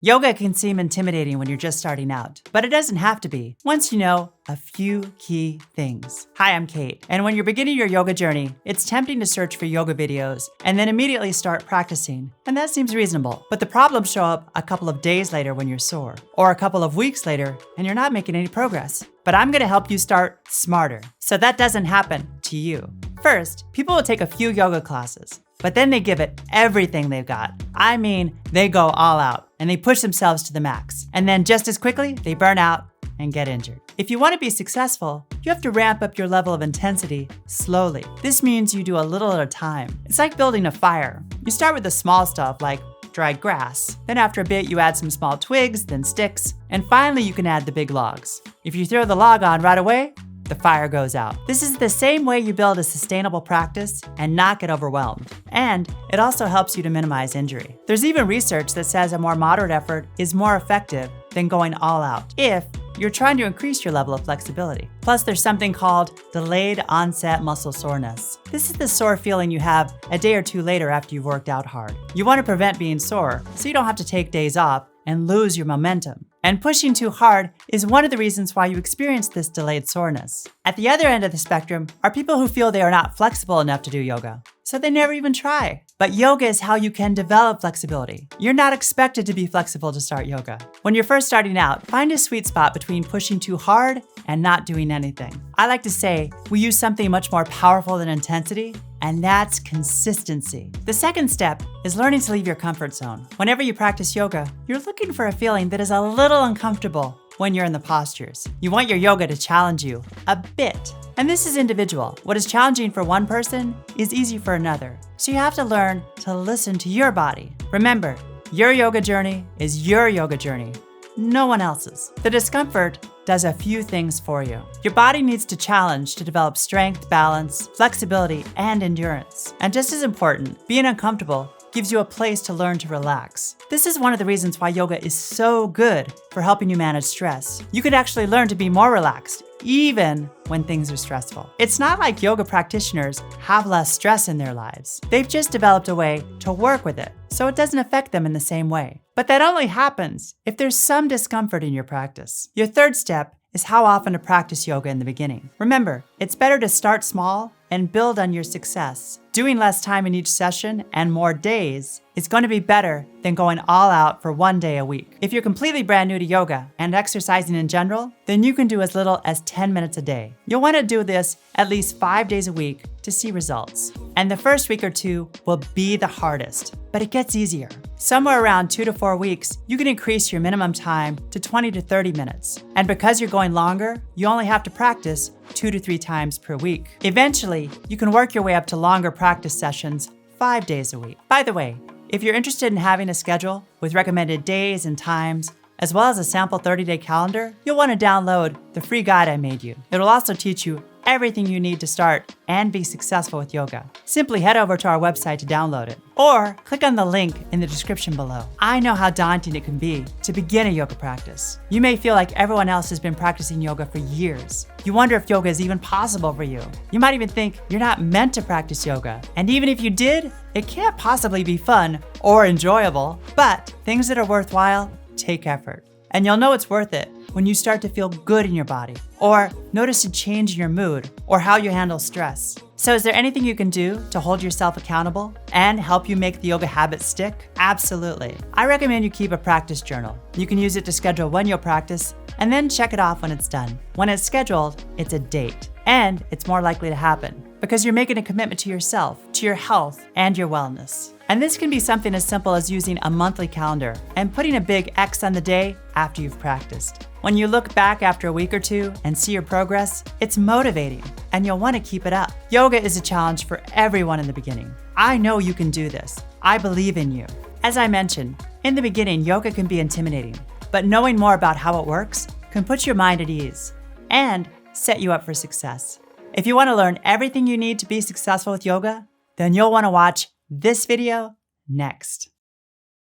Yoga can seem intimidating when you're just starting out, but it doesn't have to be once you know a few key things. Hi, I'm Kate, and when you're beginning your yoga journey, it's tempting to search for yoga videos and then immediately start practicing, and that seems reasonable. But the problems show up a couple of days later when you're sore, or a couple of weeks later and you're not making any progress. But I'm going to help you start smarter so that doesn't happen to you. First, people will take a few yoga classes, but then they give it everything they've got. I mean, they go all out and they push themselves to the max. And then just as quickly, they burn out and get injured. If you want to be successful, you have to ramp up your level of intensity slowly. This means you do a little at a time. It's like building a fire. You start with the small stuff like dried grass. Then after a bit, you add some small twigs, then sticks, and finally you can add the big logs. If you throw the log on right away, the fire goes out. This is the same way you build a sustainable practice and not get overwhelmed. And it also helps you to minimize injury. There's even research that says a more moderate effort is more effective than going all out if you're trying to increase your level of flexibility. Plus, there's something called delayed onset muscle soreness. This is the sore feeling you have a day or two later after you've worked out hard. You want to prevent being sore so you don't have to take days off and lose your momentum. And pushing too hard is one of the reasons why you experience this delayed soreness. At the other end of the spectrum are people who feel they are not flexible enough to do yoga, so they never even try. But yoga is how you can develop flexibility. You're not expected to be flexible to start yoga. When you're first starting out, find a sweet spot between pushing too hard and not doing anything. I like to say we use something much more powerful than intensity, and that's consistency. The second step is learning to leave your comfort zone. Whenever you practice yoga, you're looking for a feeling that is a little uncomfortable when you're in the postures. You want your yoga to challenge you a bit. And this is individual. What is challenging for one person is easy for another. So you have to learn to listen to your body. Remember, your yoga journey is your yoga journey, no one else's. The discomfort does a few things for you. Your body needs to challenge to develop strength, balance, flexibility, and endurance. And just as important, being uncomfortable gives you a place to learn to relax. This is one of the reasons why yoga is so good for helping you manage stress. You could actually learn to be more relaxed, even when things are stressful. It's not like yoga practitioners have less stress in their lives. They've just developed a way to work with it, so it doesn't affect them in the same way. But that only happens if there's some discomfort in your practice. Your third step is how often to practice yoga in the beginning. Remember, it's better to start small and build on your success. Doing less time in each session and more days is going to be better than going all out for 1 day a week. If you're completely brand new to yoga and exercising in general, then you can do as little as 10 minutes a day. You'll want to do this at least 5 days a week to see results. And the first week or two will be the hardest, but it gets easier. Somewhere around 2 to 4 weeks, you can increase your minimum time to 20 to 30 minutes. And because you're going longer, you only have to practice 2 to 3 times per week. Eventually, you can work your way up to longer practice sessions 5 days a week. By the way, if you're interested in having a schedule with recommended days and times, as well as a sample 30-day calendar, you'll want to download the free guide I made you. It'll also teach you everything you need to start and be successful with yoga. Simply head over to our website to download it, or click on the link in the description below. I know how daunting it can be to begin a yoga practice. You may feel like everyone else has been practicing yoga for years. You wonder if yoga is even possible for you. You might even think you're not meant to practice yoga. And even if you did, it can't possibly be fun or enjoyable. But things that are worthwhile take effort. And you'll know it's worth it when you start to feel good in your body, or notice a change in your mood, or how you handle stress. So is there anything you can do to hold yourself accountable and help you make the yoga habit stick? Absolutely. I recommend you keep a practice journal. You can use it to schedule when you'll practice and then check it off when it's done. When it's scheduled, it's a date, and it's more likely to happen because you're making a commitment to yourself, to your health, and your wellness. And this can be something as simple as using a monthly calendar and putting a big X on the day after you've practiced. When you look back after a week or two and see your progress, it's motivating and you'll want to keep it up. Yoga is a challenge for everyone in the beginning. I know you can do this. I believe in you. As I mentioned, in the beginning, yoga can be intimidating, but knowing more about how it works can put your mind at ease and set you up for success. If you want to learn everything you need to be successful with yoga, then you'll want to watch this video next.